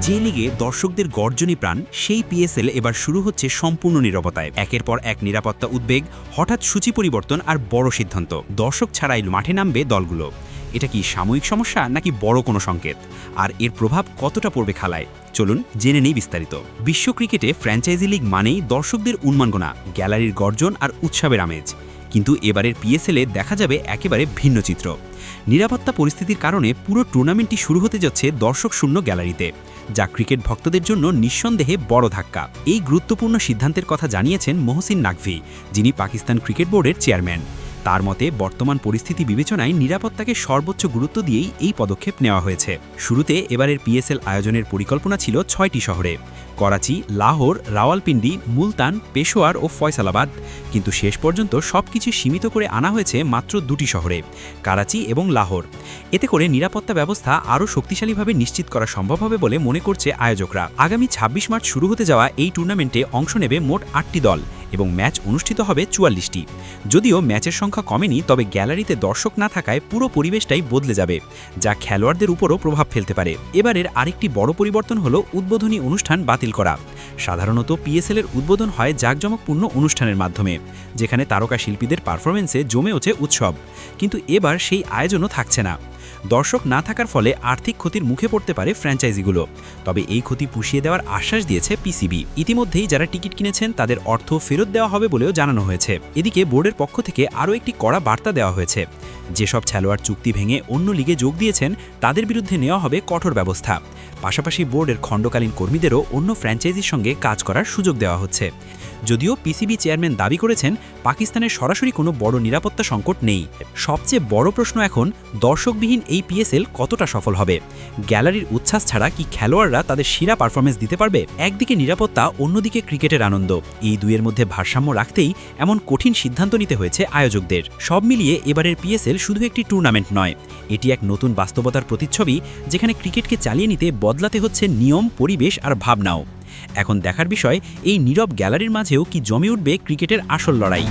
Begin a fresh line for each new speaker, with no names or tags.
যে লিগে দর্শকদের গর্জনী প্রাণ সেই পিএসএল এবার শুরু হচ্ছে সম্পূর্ণ নীরবতায়। একের পর এক নিরাপত্তা উদ্বেগ, হঠাৎ সূচি পরিবর্তন আর বড় সিদ্ধান্ত। দর্শক ছাড়াই মাঠে নামবে দলগুলো। এটা কি সাময়িক সমস্যা নাকি বড় কোনো সংকেত? আর এর প্রভাব কতটা পড়বে খেলায়? চলুন জেনে নেই বিস্তারিত। বিশ্ব ক্রিকেটে ফ্র্যাঞ্চাইজি লিগ মানেই দর্শকদের উন্মাদনা, গ্যালারির গর্জন আর উৎসবের আমেজ। কিন্তু এবারের পিএসএলে দেখা যাবে একেবারে ভিন্ন চিত্র। নিরাপত্তা পরিস্থিতির কারণে পুরো টুর্নামেন্টটি শুরু হতে যাচ্ছে দর্শক শূন্য গ্যালারিতে, যা ক্রিকেট ভক্তদের জন্য নিঃসন্দেহে বড় ধাক্কা। এই গুরুত্বপূর্ণ সিদ্ধান্তের কথা জানিয়েছেন মহসিন নাকভি, যিনি পাকিস্তান ক্রিকেট বোর্ডের চেয়ারম্যান। তার মতে বর্তমান পরিস্থিতি বিবেচনায় নিরাপত্তাকে সর্বোচ্চ গুরুত্ব দিয়েই এই পদক্ষেপ নেওয়া হয়েছে। শুরুতে এবারের পিএসএল আয়োজনের পরিকল্পনা ছিল 6টি শহরে: করাচি, লাহোর, রাওয়ালপিন্ডি, মুলতান, পেশোয়ার ও ফয়সালাবাদ। কিন্তু শেষ পর্যন্ত সবকিছু সীমিত করে আনা হয়েছে মাত্র 2টি শহরে, করাচি এবং লাহোর। এতে করে নিরাপত্তা ব্যবস্থা আরও শক্তিশালীভাবে নিশ্চিত করা সম্ভব হবে বলে মনে করছে আয়োজকরা। আগামী 26 মার্চ শুরু হতে যাওয়া এই টুর্নামেন্টে অংশ নেবে মোট 8টি দল এবং ম্যাচ অনুষ্ঠিত হবে 44টি। যদিও ম্যাচের সংখ্যা কমেনি, তবে গ্যালারিতে দর্শক না থাকায় পুরো পরিবেশটাই বদলে যাবে, যা খেলোয়াড়দের উপরও প্রভাব ফেলতে পারে। এবারের আরেকটি বড় পরিবর্তন হলো উদ্বোধনী অনুষ্ঠান বাতিল করা। সাধারণত পিএসএলের উদ্বোধন হয় জাঁকজমকপূর্ণ অনুষ্ঠানের মাধ্যমে, যেখানে তারকা শিল্পীদের পারফরমেন্সে জমে ওঠে উৎসব। কিন্তু এবার সেই আয়োজনও থাকছে না। দর্শক না থাকার ফলে আর্থিক ক্ষতির মুখে পড়তে পারে ফ্র্যাঞ্চাইজিগুলো। তবে এই ক্ষতি পুষিয়ে দেওয়ার আশ্বাস দিয়েছে পিসিবি। ইতিমধ্যেই যারা টিকিট কিনেছেন তাদের অর্থ ফেরত দেওয়া হবে বলেও জানানো হয়েছে। এদিকে বোর্ডের পক্ষ থেকে আরও একটি কড়া বার্তা দেওয়া হয়েছে। যেসব খেলোয়াড় চুক্তি ভেঙে অন্য লিগে যোগ দিয়েছেন তাদের বিরুদ্ধে নেওয়া হবে কঠোর ব্যবস্থা। পাশাপাশি বোর্ডের খণ্ডকালীন কর্মীদেরও অন্য ফ্র্যাঞ্চাইজির সঙ্গে কাজ করার সুযোগ দেওয়া হচ্ছে। যদিও পিসিবি চেয়ারম্যান দাবি করেছেন পাকিস্তানের সরাসরি কোনো বড় নিরাপত্তা সংকট নেই। সবচেয়ে বড় প্রশ্ন এখন, দর্শকবিহীন এই পিএসএল কতটা সফল হবে? গ্যালারির উচ্ছ্বাস ছাড়া কি খেলোয়াড়রা তাদের সেরা পারফরমেন্স দিতে পারবে? একদিকে নিরাপত্তা, অন্যদিকে ক্রিকেটের আনন্দ, এই দুইয়ের মধ্যে ভারসাম্য রাখতেই এমন কঠিন সিদ্ধান্ত নিতে হয়েছে আয়োজকদের। সব মিলিয়ে এবারের পিএসএল শুধু একটি টুর্নামেন্ট নয়, এটি এক নতুন বাস্তবতার প্রতিচ্ছবি, যেখানে ক্রিকেটকে চালিয়ে নিতে বদলাতে হচ্ছে নিয়ম, পরিবেশ আর ভাবনাও। এখন দেখার বিষয়, এই নীরব গ্যালারির মাঝেও কি জমে উঠবে ক্রিকেটের আসল লড়াই।